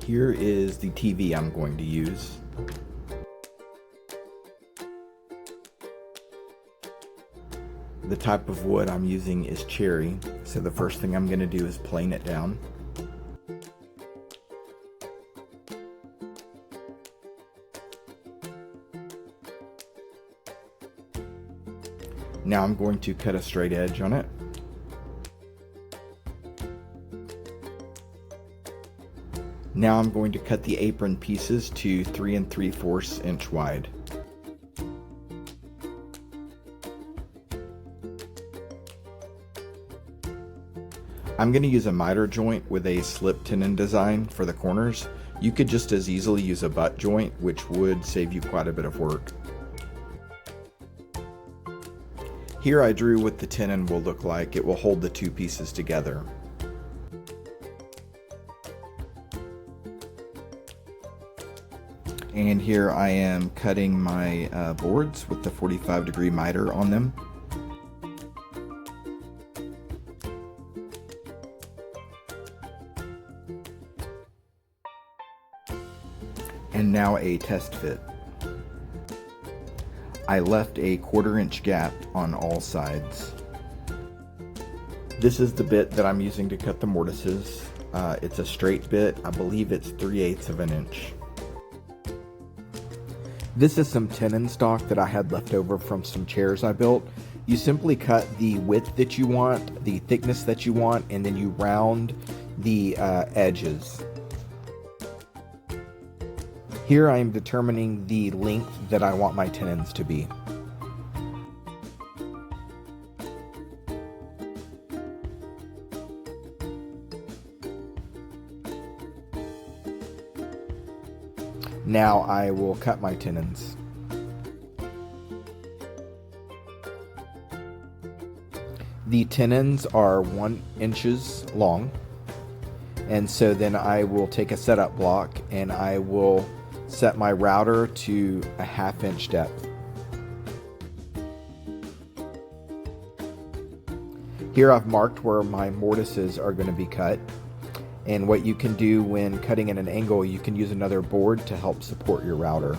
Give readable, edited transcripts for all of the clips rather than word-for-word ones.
Here is the TV I'm going to use. The type of wood I'm using is cherry, so the first thing I'm going to do is plane it down. Now I'm going to cut a straight edge on it. Now I'm going to cut the apron pieces to 3 3/4 inch wide. I'm going to use a miter joint with a slip tenon design for the corners. You could just as easily use a butt joint, which would save you quite a bit of work. Here I drew what the tenon will look like. It will hold the two pieces together. And here I am cutting my boards with the 45-degree miter on them. And now a test fit. I left a 1/4 inch gap on all sides. This is the bit that I'm using to cut the mortises. It's a straight bit. I believe it's 3/8 of an inch. This is some tenon stock that I had left over from some chairs I built. You simply cut the width that you want, the thickness that you want, and then you round the edges. Here I am determining the length that I want my tenons to be. Now I will cut my tenons. The tenons are 1 inches long, and so then I will take a setup block and I will set my router to a 1/2 inch depth. Here I've marked where my mortises are going to be cut, and what you can do when cutting at an angle, you can use another board to help support your router.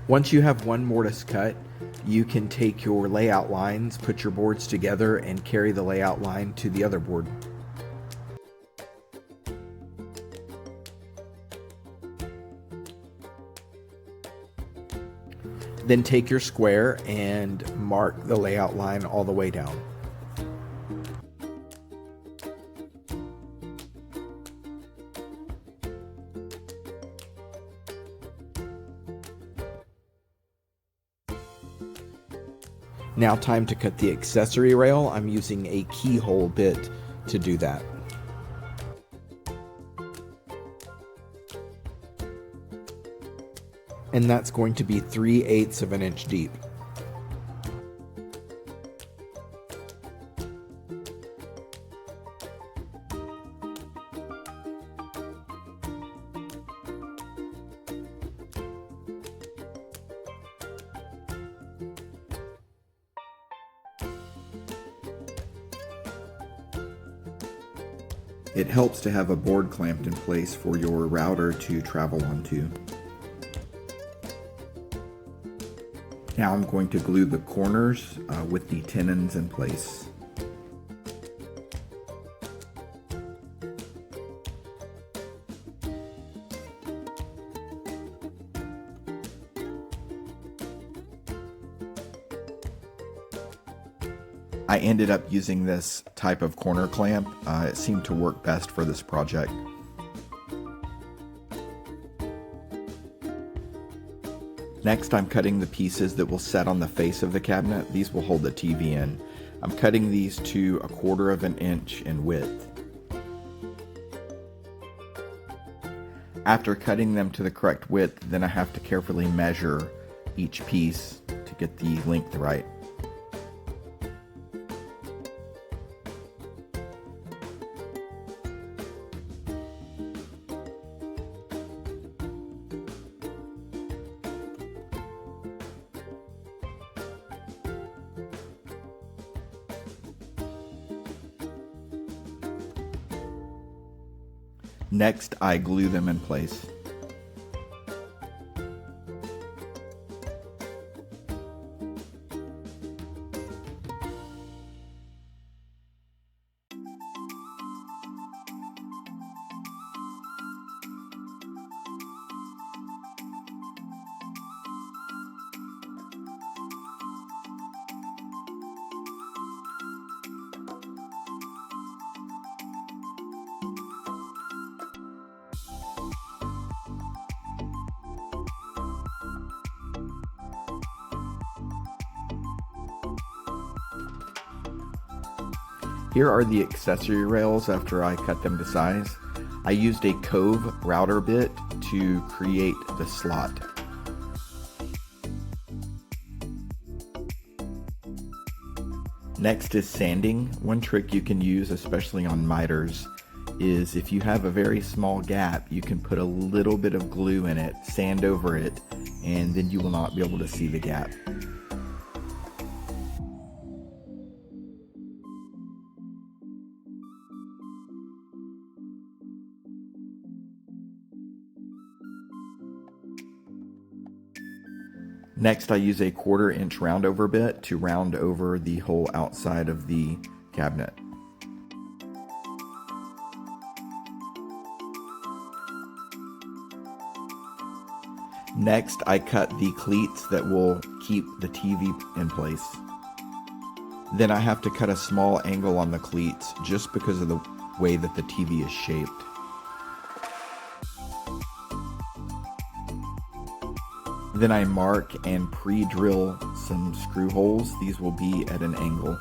Once you have one mortise cut, you can take your layout lines, put your boards together, and carry the layout line to the other board. Then take your square and mark the layout line all the way down. Now time to cut the accessory rail. I'm using a keyhole bit to do that. And that's going to be 3/8 of an inch deep. It helps to have a board clamped in place for your router to travel onto. Now I'm going to glue the corners with the tenons in place. I ended up using this type of corner clamp. It seemed to work best for this project. Next, I'm cutting the pieces that will set on the face of the cabinet. These will hold the TV in. I'm cutting these to 1/4 of an inch in width. After cutting them to the correct width, then I have to carefully measure each piece to get the length right. Next, I glue them in place. Here are the accessory rails after I cut them to size. I used a Cove router bit to create the slot. Next is sanding. One trick you can use, especially on miters, is if you have a very small gap, you can put a little bit of glue in it, sand over it, and then you will not be able to see the gap. Next, I use a 1/4 inch roundover bit to round over the whole outside of the cabinet. Next, I cut the cleats that will keep the TV in place. Then I have to cut a small angle on the cleats just because of the way that the TV is shaped. Then I mark and pre-drill some screw holes. These will be at an angle.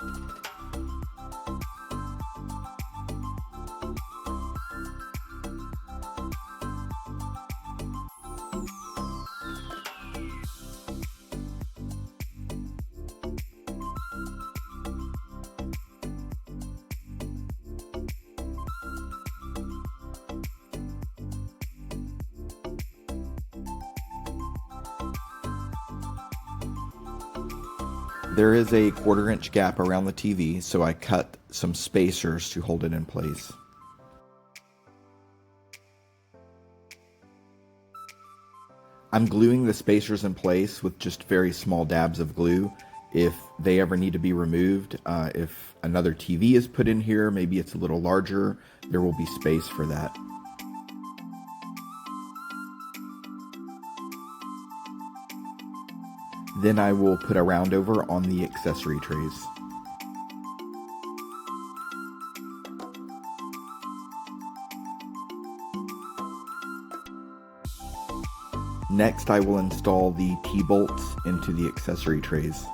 There is a 1/4 inch gap around the TV, so I cut some spacers to hold it in place. I'm gluing the spacers in place with just very small dabs of glue. If they ever need to be removed, if another TV is put in here, maybe it's a little larger, there will be space for that. Then I will put a roundover on the accessory trays. Next, I will install the T-bolts into the accessory trays.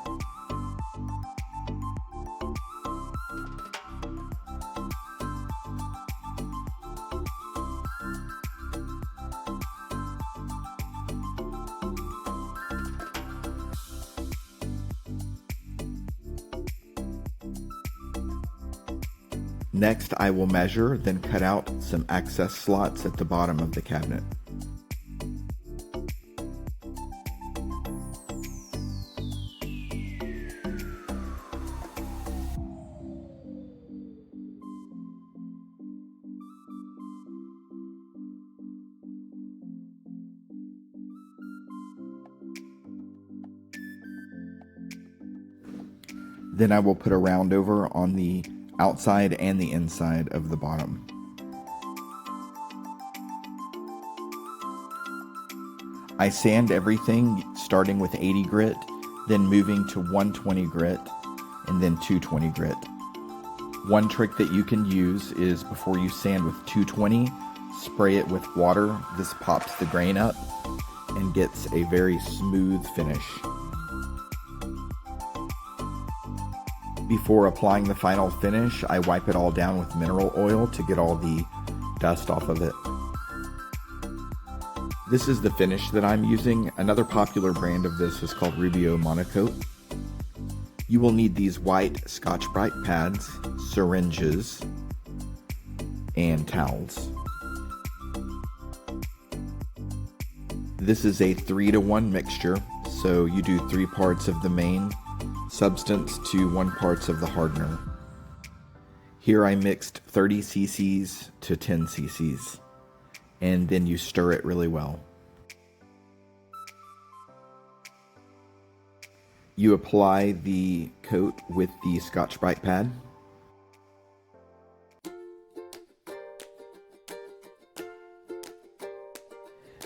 Next, I will measure, then cut out some access slots at the bottom of the cabinet. Then I will put a roundover on the outside and the inside of the bottom. I sand everything starting with 80 grit, then moving to 120 grit, and then 220 grit. One trick that you can use is before you sand with 220, spray it with water. This pops the grain up and gets a very smooth finish. Before applying the final finish, I wipe it all down with mineral oil to get all the dust off of it. This is the finish that I'm using. Another popular brand of this is called Rubio Monocoat. You will need these white Scotch-Brite pads, syringes, and towels. This is a 3-to-1 mixture, so you do 3 parts of the main substance to 1 parts of the hardener. Here I mixed 30 cc's to 10 cc's, and then you stir it really well. You apply the coat with the Scotch-Brite pad.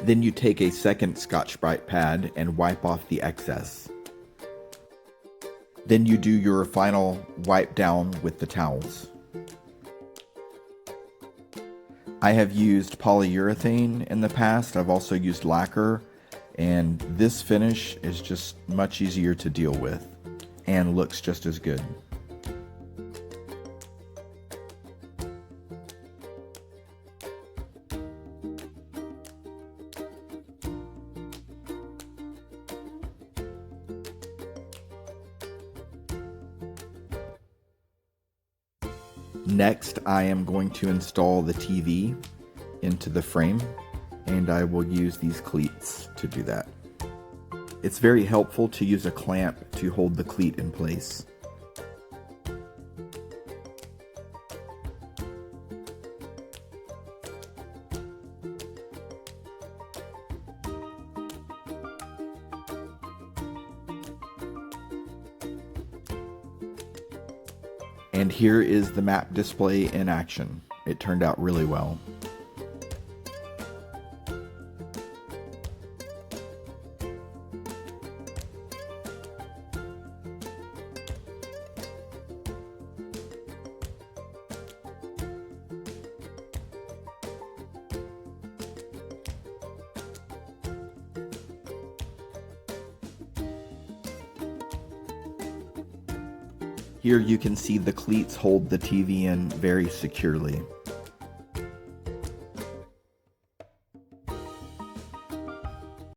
Then you take a second Scotch-Brite pad and wipe off the excess. Then you do your final wipe down with the towels. I have used polyurethane in the past. I've also used lacquer, and this finish is just much easier to deal with and looks just as good. Next, I am going to install the TV into the frame, and I will use these cleats to do that. It's very helpful to use a clamp to hold the cleat in place. And here is the map display in action. It turned out really well. Here you can see the cleats hold the TV in very securely.